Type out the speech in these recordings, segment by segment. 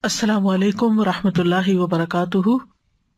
السلام علیکم ورحمۃ اللہ وبرکاتہ،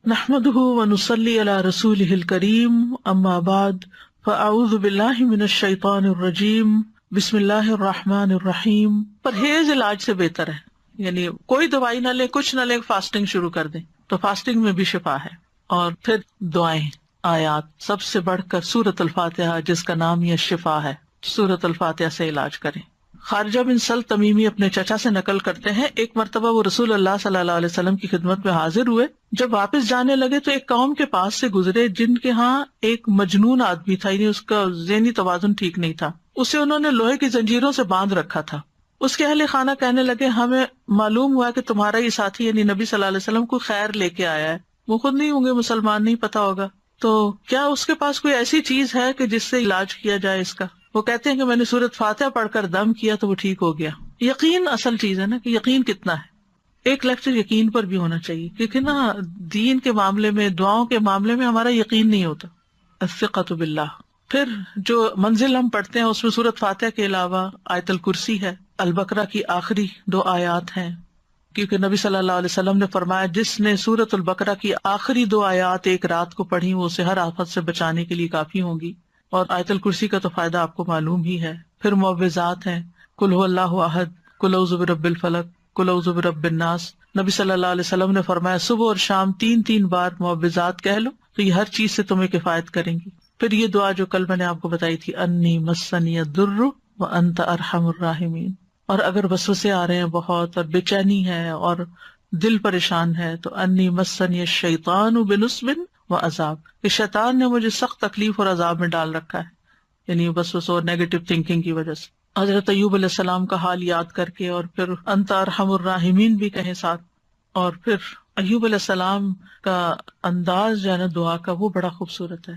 نحمدہ ونصلی علی رسولہ الکریم، اما بعد فاعوذ باللہ من الشیطان الرجیم، بسم اللہ الرحمن الرحیم۔ پرہیز علاج سے بہتر ہے، یعنی کوئی دوائی نہ لے، کچھ نہ لے، فاسٹنگ شروع کر دیں تو فاسٹنگ میں بھی شفا ہے۔ اور پھر دعائیں، آیات، سب سے بڑھ کر سورۃ الفاتحہ جس کا نام یہ شفا ہے، سورۃ الفاتحہ سے علاج کریں۔ خارجہ بن سل تمیمی اپنے چچا سے نقل کرتے ہیں، ایک مرتبہ وہ رسول اللہ صلی اللہ علیہ وسلم کی خدمت میں حاضر ہوئے۔ جب واپس جانے لگے تو ایک قوم کے پاس سے گزرے جن کے ہاں ایک مجنون آدمی تھا، یعنی اس کا ذہنی توازن ٹھیک نہیں تھا۔ اسے انہوں نے لوہے کی زنجیروں سے باندھ رکھا تھا۔ اس کے اہل خانہ کہنے لگے، ہمیں معلوم ہوا کہ تمہارا یہ ساتھی یعنی نبی صلی اللہ علیہ وسلم کو خیر لے کے آیا ہے، وہ خود نہیں ہوں گے مسلمان، نہیں پتا ہوگا، تو کیا اس کے پاس کوئی ایسی چیز ہے کہ جس سے علاج کیا جائے اس کا؟ وہ کہتے ہیں کہ میں نے سورۃ فاتحہ پڑھ کر دم کیا تو وہ ٹھیک ہو گیا۔ یقین اصل چیز ہے نا، کہ یقین کتنا ہے۔ ایک لیکچر یقین پر بھی ہونا چاہیے، کیونکہ نا دین کے معاملے میں، دعاؤں کے معاملے میں ہمارا یقین نہیں ہوتا۔ الثقۃ باللہ۔ پھر جو منزل ہم پڑھتے ہیں اس میں سورۃ فاتحہ کے علاوہ آیت الکرسی ہے، البقرہ کی آخری 2 آیات ہیں، کیونکہ نبی صلی اللہ علیہ وسلم نے فرمایا جس نے سورۃ البقرہ کی آخری 2 آیات ایک رات کو پڑھی وہ اسے ہر آفت سے بچانے کے لیے کافی ہوں گی۔ اور آیت الکرسی کا تو فائدہ آپ کو معلوم ہی ہے۔ پھر معوذات ہیں، قل هو اللہ احد، قل اعوذ برب الفلق، قل اعوذ برب الناس۔ نبی صلی اللہ علیہ وسلم نے فرمایا صبح اور شام 3 بار معوذات کہہ لو تو یہ ہر چیز سے تمہیں کفایت کریں گی۔ پھر یہ دعا جو کل میں نے آپ کو بتائی تھی، انی مسنی الضر وانت ارحم الراحمین۔ اور اگر وسوسے آ رہے ہیں بہت اور بے چینی ہے اور دل پریشان ہے تو انی مسنی الشیطان بنصب وعذاب، کہ شیطان نے مجھے سخت تکلیف اور عذاب میں ڈال رکھا ہے، یعنی وسوسوں اور نیگیٹو تھنکنگ کی وجہ سے۔ حضرت ایوب علیہ السلام کا حال یاد کر کے اور پھر انت ارحم الراحمین بھی کہیں ساتھ۔ اور پھر ایوب علیہ السلام کا انداز جو ہے نا دعا کا، وہ بڑا خوبصورت ہے،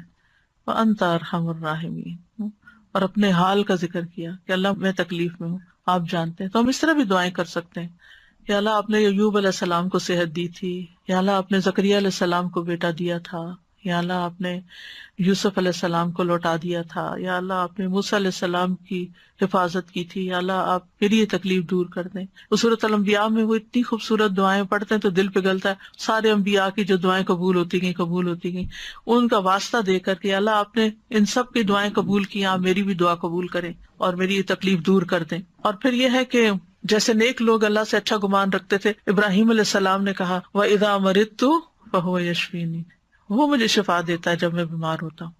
وانت ارحم الراحمین، اور اپنے حال کا ذکر کیا کہ اللہ میں تکلیف میں ہوں، آپ جانتے ہیں۔ تو ہم اس طرح بھی دعائیں کر سکتے ہیں، یا اللہ آپ نے ایوب علیہ السلام کو صحت دی تھی، یا اللہ آپ نے زکریا علیہ السلام کو بیٹا دیا تھا، یا اللہ آپ نے یوسف علیہ السلام کو لوٹا دیا تھا، یا اللہ آپ نے موسیٰ علیہ السلام کی حفاظت کی تھی، یا اللہ آپ میری یہ تکلیف دور کر دیں۔ اس سورۃ الانبیاء میں وہ اتنی خوبصورت دعائیں پڑھتے ہیں تو دل پگھلتا ہے، سارے انبیاء کی جو دعائیں قبول ہوتی گئیں ان کا واسطہ دے کر کے اللہ آپ نے ان سب کی دعائیں قبول کی، آپ میری بھی دعا قبول کریں اور میری یہ تکلیف دور کر دیں۔ اور پھر یہ ہے کہ جیسے نیک لوگ اللہ سے اچھا گمان رکھتے تھے، ابراہیم علیہ السلام نے کہا وَإِذَا مَرِضْتُ فَهُوَ يَشْفِينِ، وہ مجھے شفا دیتا ہے جب میں بیمار ہوتا ہوں۔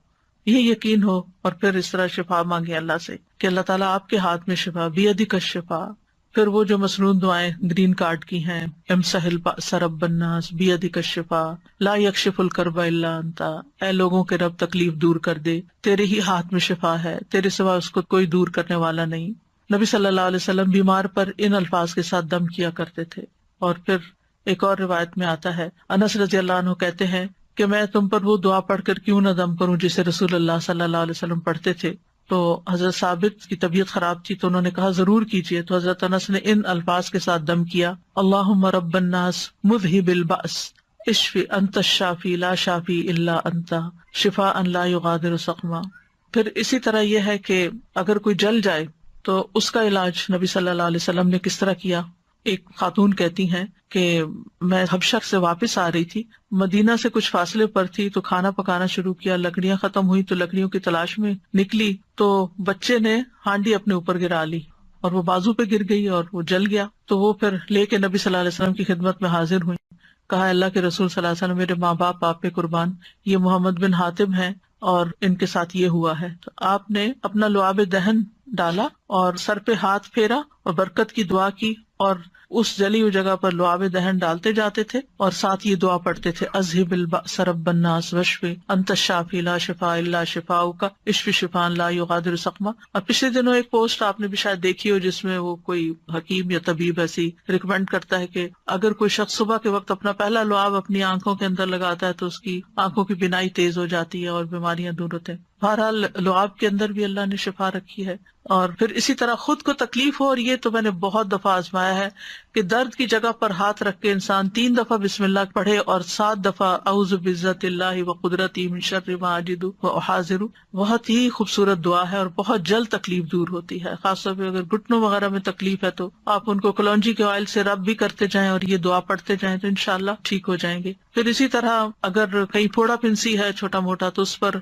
یہ یقین ہو اور پھر اس طرح شفا مانگے اللہ سے کہ اللہ تعالیٰ آپ کے ہاتھ میں شفا، بِيَدِكَ الشِّفَاء۔ پھر وہ جو مسنون دعائیں گرین کارڈ کی ہیں، امسح البأس رب الناس بِيَدِكَ الشِّفَاء لا يَكْشِفُ الْكَرْبَ إِلَّا أَنْتَ، اے لوگوں کے رب تکلیف دور کر دے، تیرے ہی ہاتھ میں شفا ہے، تیرے سوا اس کو کوئی دور کرنے والا نہیں۔ نبی صلی اللہ علیہ وسلم بیمار پر ان الفاظ کے ساتھ دم کیا کرتے تھے۔ اور پھر ایک اور روایت میں آتا ہے، انس رضی اللہ عنہ کہتے ہیں کہ میں تم پر وہ دعا پڑھ کر کیوں نہ دم کروں جسے رسول اللہ صلی اللہ علیہ وسلم پڑھتے تھے۔ تو حضرت ثابت کی طبیعت خراب تھی تو انہوں نے کہا ضرور کیجیے، تو حضرت انس نے ان الفاظ کے ساتھ دم کیا، اللہم رب الناس مذہب البأس اشفی انت الشافی لا شافی الا انت شفاء لا یغادر سقما۔ پھر اسی طرح یہ ہے کہ اگر کوئی جل جائے تو اس کا علاج نبی صلی اللہ علیہ وسلم نے کس طرح کیا۔ ایک خاتون کہتی ہیں کہ میں حبشہ سے واپس آ رہی تھی، مدینہ سے کچھ فاصلے پر تھی تو کھانا پکانا شروع کیا، لکڑیاں ختم ہوئی تو لکڑیوں کی تلاش میں نکلی تو بچے نے ہانڈی اپنے اوپر گرا لی اور وہ بازو پہ گر گئی اور وہ جل گیا۔ تو وہ پھر لے کے نبی صلی اللہ علیہ وسلم کی خدمت میں حاضر ہوئی، کہا اللہ کے رسول صلی اللہ علیہ وسلم میرے ماں باپ آپ پہ قربان، یہ محمد بن حاتم ہیں اور ان کے ساتھ یہ ہوا ہے۔ تو آپ نے اپنا لعاب دہن ڈالا اور سر پہ ہاتھ پھیرا اور برکت کی دعا کی، اور اس جلی ہوئی جگہ پر لعاب دہن ڈالتے جاتے تھے اور ساتھ یہ دعا پڑھتے تھے، اذہب البأس رب الناس واشفی انت الشافی لا شفاء الا شفاؤک اشفی شفاء لا یغادر سقما۔ اور پچھلے دنوں ایک پوسٹ آپ نے بھی شاید دیکھی ہو جس میں وہ کوئی حکیم یا طبیب ایسی ریکمینڈ کرتا ہے کہ اگر کوئی شخص صبح کے وقت اپنا پہلا لعاب اپنی آنکھوں کے اندر لگاتا ہے تو اس کی آنکھوں کی بینائی تیز ہو جاتی ہے اور بیماریاں دور ہوتے ہیں۔ بہرحال لعاب کے اندر بھی اللہ نے شفا رکھی ہے۔ اور پھر اسی طرح خود کو تکلیف ہو، اور یہ تو میں نے بہت دفعہ آزمایا ہے کہ درد کی جگہ پر ہاتھ رکھ کے انسان 3 دفعہ بسم اللہ پڑھے اور 7 دفعہ اعوذ بعزت اللہ و قدرتی من شر ما اجد و احاذر. بہت ہی خوبصورت دعا ہے اور بہت جلد تکلیف دور ہوتی ہے. خاص طور پہ اگر گھٹنوں وغیرہ میں تکلیف ہے تو آپ ان کو کلونجی کے آئل سے رب بھی کرتے جائیں اور یہ دعا پڑھتے جائیں تو انشاءاللہ ٹھیک ہو جائیں گے. پھر اسی طرح اگر کہیں پھوڑا پھنسی ہے چھوٹا موٹا تو اس پر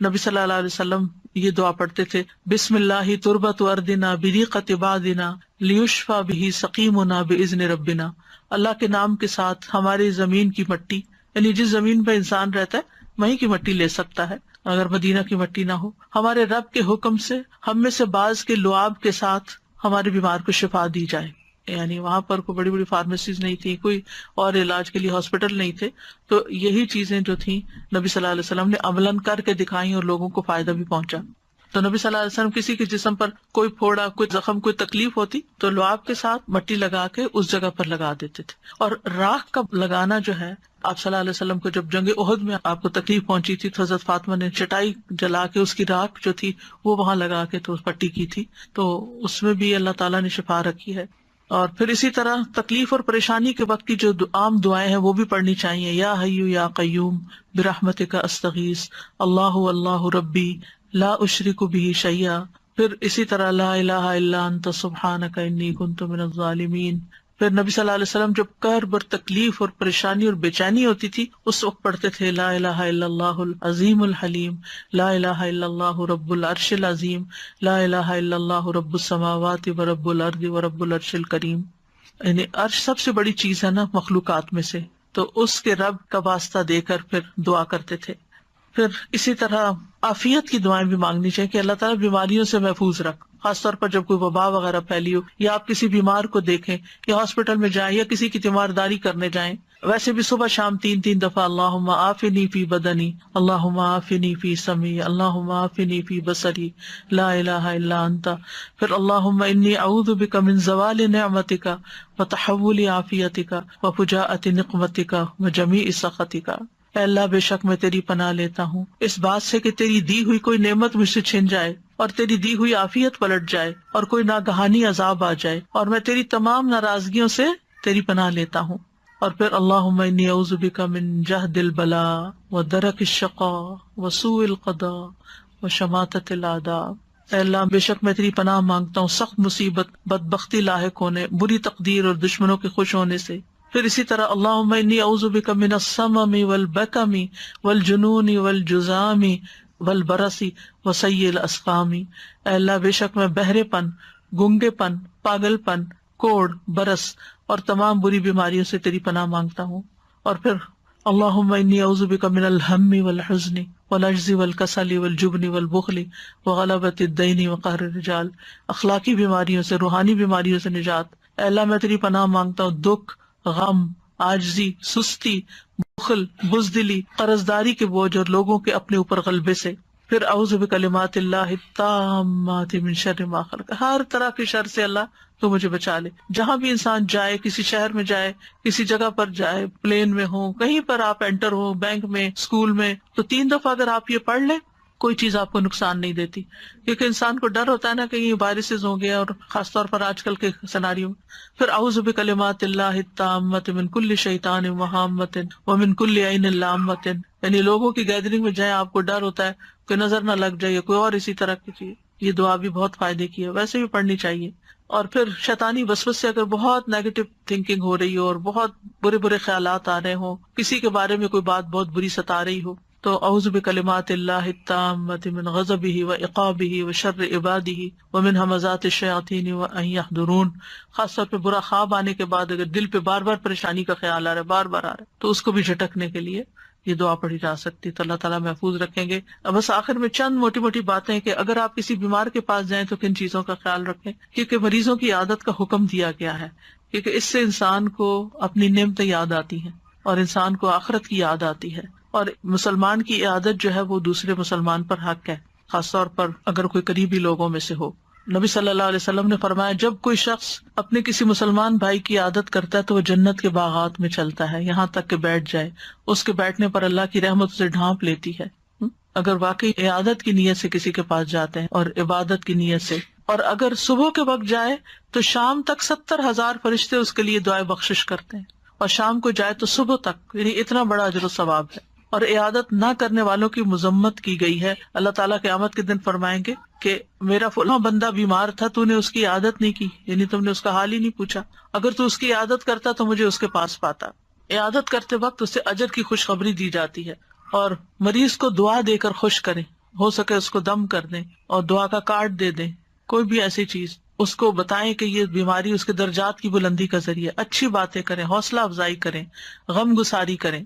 نبی صلی اللہ علیہ وسلم یہ دعا پڑھتے تھے، بسم اللہ تربت اردنا بریقت بادنا لیشفا بہ سقیمنا باذن ربنا. اللہ کے نام کے ساتھ ہماری زمین کی مٹی، یعنی جس زمین پہ انسان رہتا ہے وہیں کی مٹی لے سکتا ہے اگر مدینہ کی مٹی نہ ہو. ہمارے رب کے حکم سے ہم میں سے بعض کے لعاب کے ساتھ ہمارے بیمار کو شفا دی جائے. یعنی وہاں پر کوئی بڑی بڑی فارمیسیز نہیں تھی، کوئی اور علاج کے لیے ہاسپٹل نہیں تھے، تو یہی چیزیں جو تھیں نبی صلی اللہ علیہ وسلم نے عملاً کر کے دکھائیں اور لوگوں کو فائدہ بھی پہنچا. تو نبی صلی اللہ علیہ وسلم کسی کے جسم پر کوئی پھوڑا، کوئی زخم، کوئی تکلیف ہوتی تو لعاب کے ساتھ مٹی لگا کے اس جگہ پر لگا دیتے تھے. اور راکھ کا لگانا جو ہے، آپ صلی اللہ علیہ وسلم کو جب جنگ احد میں آپ کو تکلیف پہنچی تھی تو حضرت فاطمہ نے چٹائی جلا کے اس کی راکھ جو تھی وہ وہاں لگا کے تو پٹی کی تھی، تو اس میں بھی اللہ تعالیٰ نے شفا رکھی ہے. اور پھر اسی طرح تکلیف اور پریشانی کے وقت کی جو عام دعائیں ہیں وہ بھی پڑھنی چاہیے. یا حیو یا قیوم برحمتک استغیث اللہ اللہ ربی لا اشرک بہ شیئا. پھر اسی طرح لا الہ الا انت سبحانک انی کنت من الظالمین. پھر نبی صلی اللہ علیہ وسلم جب کرب اور تکلیف اور پریشانی اور بے چینی ہوتی تھی اس وقت پڑھتے تھے لا الہ الا اللہ العظیم الحلیم، لا الہ الا اللہ رب العرش العظیم، لا الہ الا اللہ رب السماوات و رب الارض و رب العرش الکریم. یعنی عرش سب سے بڑی چیز ہے نا مخلوقات میں سے، تو اس کے رب کا واسطہ دے کر پھر دعا کرتے تھے. پھر اسی طرح عافیت کی دعائیں بھی مانگنی چاہیے کہ اللہ تعالیٰ بیماریوں سے محفوظ رکھ، خاص طور پر جب کوئی وبا وغیرہ پھیلی ہو یا آپ کسی بیمار کو دیکھیں یا ہاسپٹل میں جائیں یا کسی کی تیمارداری کرنے جائیں. ویسے بھی صبح شام 3 دفعہ اللہم عافنی فی بدنی، اللہم عافنی فی سمعی، اللہم عافنی فی بصری، لا الہ الا انت. پھر اللہم انی اعوذ بک من زوال نعمتک وتحول عافیتک وفجاءۃ نقمتک وجمیع سخطک. اے اللہ بے شک میں تیری پناہ لیتا ہوں اس بات سے کہ تیری دی ہوئی کوئی نعمت مجھ سے چھن جائے اور تیری دی ہوئی عافیت پلٹ جائے اور کوئی ناگہانی عذاب آ جائے، اور میں تیری تمام ناراضگیوں سے تیری پناہ لیتا ہوں. اور پھر اللہم انی اعوذ بک من جہد البلاء ودرک الشقاء وسوء القضاء وشماتۃ الاعداء. اے اللہ بے شک میں تیری پناہ مانگتا ہوں سخت مصیبت، بدبختی لاحق ہونے، بری تقدیر اور دشمنوں کے خوش ہونے سے. پھر اسی طرح اللہم انی اعوذ بک من السمم والبکم والجنون والجذام والبرص وسیء الاسقام. اے اللہ بے شک میں بہرے پن، گنگے پن، پاگل پن، کوڑ، برس اور تمام بری بیماریوں سے تیری پناہ مانگتا ہوں. اور پھر اللہم انی اعوذ بک من الہم والحزن والعجز والکسل والجبن والبخل وغلبۃ الدین وقہر الرجال. اخلاقی بیماریوں سے، روحانی بیماریوں سے نجات. اے اللہ میں تیری پناہ مانگتا ہوں دکھ، غم، عاجزی، سستی، بخل، بزدلی، قرضداری کے بوجھ اور لوگوں کے اپنے اوپر غلبے سے. پھر اعوذ بکلمات اللہ التامات من شر ما خلق. ہر طرح کے شر سے اللہ تو مجھے بچا لے. جہاں بھی انسان جائے، کسی شہر میں جائے، کسی جگہ پر جائے، پلین میں ہو، کہیں پر آپ انٹر ہو، بینک میں، اسکول میں، تو 3 دفعہ اگر آپ یہ پڑھ لیں کوئی چیز آپ کو نقصان نہیں دیتی. کیونکہ انسان کو ڈر ہوتا ہے نا کہیں وائرسز ہوں گے، اور خاص طور پر آج کل کے سیناریو میں. پھر اعوذ بکلمات اللہ التامات من کل شیطان وہامۃ ومن کل عین لامۃ. یعنی لوگوں کی گیدرنگ میں جائیں آپ کو ڈر ہوتا ہے کہ نظر نہ لگ جائے، کوئی اور اسی طرح کی چیز. یہ دعا بھی بہت فائدے کی ہے، ویسے بھی پڑھنی چاہیے. اور پھر شیطانی وسوسے سے اگر بہت نیگیٹو تھنکنگ ہو رہی ہو اور بہت برے برے خیالات آ رہے ہوں، کسی کے بارے میں کوئی بات بہت بری ستا رہی ہو، تو اعوذ بکلمات اللہ التامات من غضبہ وعقابہ وشر عبادہ ومن ھمزات الشیاطین وان یحضرون. خاص طور پہ برا خواب آنے کے بعد اگر دل پہ بار بار پریشانی کا خیال آ رہا ہے، بار بار آ رہا ہے، تو اس کو بھی جھٹکنے کے لیے یہ دعا پڑھی جا سکتی. تو اللہ تعالیٰ محفوظ رکھیں گے. بس آخر میں چند موٹی موٹی باتیں کہ اگر آپ کسی بیمار کے پاس جائیں تو کن چیزوں کا خیال رکھیں، کیونکہ مریضوں کی عادت کا حکم دیا گیا ہے، کیونکہ اس سے انسان کو اپنی نعمتیں یاد آتی ہیں اور انسان کو آخرت کی یاد آتی ہے. اور مسلمان کی عادت جو ہے وہ دوسرے مسلمان پر حق ہے، خاص طور پر اگر کوئی قریبی لوگوں میں سے ہو. نبی صلی اللہ علیہ وسلم نے فرمایا جب کوئی شخص اپنے کسی مسلمان بھائی کی عادت کرتا ہے تو وہ جنت کے باغات میں چلتا ہے یہاں تک کہ بیٹھ جائے. اس کے بیٹھنے پر اللہ کی رحمت اسے ڈھانپ لیتی ہے. اگر واقعی عادت کی نیت سے کسی کے پاس جاتے ہیں اور عبادت کی نیت سے اور اگر صبح کے وقت جائے تو شام تک 70,000 فرشتے اس کے لیے دعائیں بخشش کرتے ہیں، اور شام کو جائے تو صبح تک، یعنی اتنا بڑا اجر و ثواب ہے۔ اور عیادت نہ کرنے والوں کی مذمت کی گئی ہے۔ اللہ تعالیٰ قیامت کے دن فرمائیں گے کہ میرا فلاں بندہ بیمار تھا، تو نے اس کی عیادت نہیں کی، یعنی تم نے اس کا حال ہی نہیں پوچھا، اگر تو اس کی عیادت کرتا تو مجھے اس کے پاس پاتا۔ عیادت کرتے وقت اسے اجر کی خوشخبری دی جاتی ہے، اور مریض کو دعا دے کر خوش کریں، ہو سکے اس کو دم کر دیں اور دعا کا کارڈ دے دیں، کوئی بھی ایسی چیز اس کو بتائیں کہ یہ بیماری اس کے درجات کی بلندی کا ذریعہ، اچھی باتیں کریں، حوصلہ افزائی کریں، غم گساری کریں۔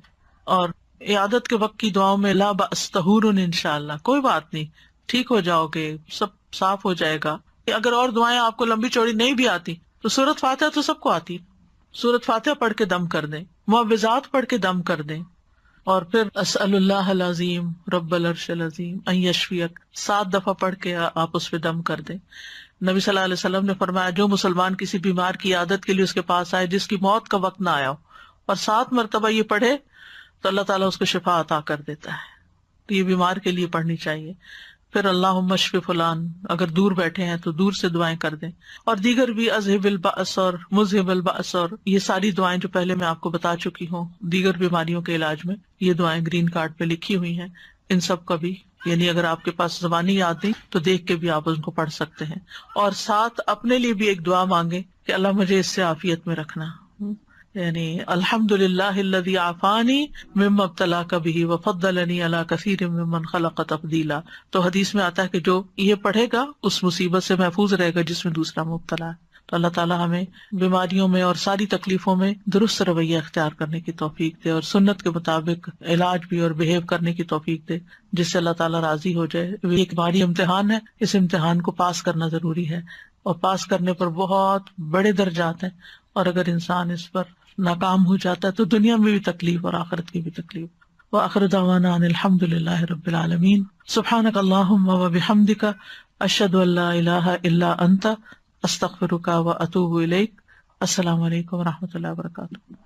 اور عیادت کے وقت کی دعاؤں میں لا بأس طہور انشاءاللہ، کوئی بات نہیں، ٹھیک ہو جاؤ گے، سب صاف ہو جائے گا۔ اگر اور دعائیں آپ کو لمبی چوڑی نہیں بھی آتی تو سورۃ فاتحہ تو سب کو آتی، سورۃ فاتحہ پڑھ کے دم کر دیں، معوذات پڑھ کے دم کر دیں، اور پھر اسأل اللہ العظیم رب العرش العظیم ان یشفیک 7 دفعہ پڑھ کے آپ اس پہ دم کر دیں۔ نبی صلی اللہ علیہ وسلم نے فرمایا جو مسلمان کسی بیمار کی عادت کے لیے اس کے پاس آئے جس کی موت کا وقت نہ آیا ہو، اور 7 مرتبہ یہ پڑھے تو اللہ تعالیٰ اس کو شفا عطا کر دیتا ہے۔ تو یہ بیمار کے لیے پڑھنی چاہیے۔ پھر اللہم اشف فلان، اگر دور بیٹھے ہیں تو دور سے دعائیں کر دیں، اور دیگر بھی اذہب البأس اور مذہب البأس، اور یہ ساری دعائیں جو پہلے میں آپ کو بتا چکی ہوں دیگر بیماریوں کے علاج میں، یہ دعائیں گرین کارڈ پہ لکھی ہوئی ہیں، ان سب کا بھی، یعنی اگر آپ کے پاس زبانی یاد نہیں تو دیکھ کے بھی آپ ان کو پڑھ سکتے ہیں۔ اور ساتھ اپنے لیے بھی ایک دعا مانگیں کہ اللہ مجھے اس سے عافیت میں رکھنا، یعنی الحمدللہ الذی عافانی مما ابتلاک بہ وفضلنی علی کثیر ممن خلق تفضیلا۔ تو حدیث میں آتا ہے کہ جو یہ پڑھے گا اس مصیبت سے محفوظ رہے گا جس میں دوسرا مبتلا ہے۔ تو اللہ تعالیٰ ہمیں بیماریوں میں اور ساری تکلیفوں میں درست رویہ اختیار کرنے کی توفیق دے، اور سنت کے مطابق علاج بھی اور بہیو کرنے کی توفیق دے، جس سے اللہ تعالیٰ راضی ہو جائے۔ یہ ایک بڑی امتحان ہے، اس امتحان کو پاس کرنا ضروری ہے، اور پاس کرنے پر بہت بڑے درجات ہیں، اور اگر انسان اس پر ناکام ہو جاتا ہے تو دنیا میں بھی تکلیف اور آخرت کی بھی تکلیف۔ وآخر دعوانا ان الحمد للہ رب العالمین۔ سبحانک اللہم وبحمدک، اشہد ان لا الہ الا انت، استغفرک واتوب الیک۔ السلام علیکم ورحمۃ اللہ وبرکاتہ۔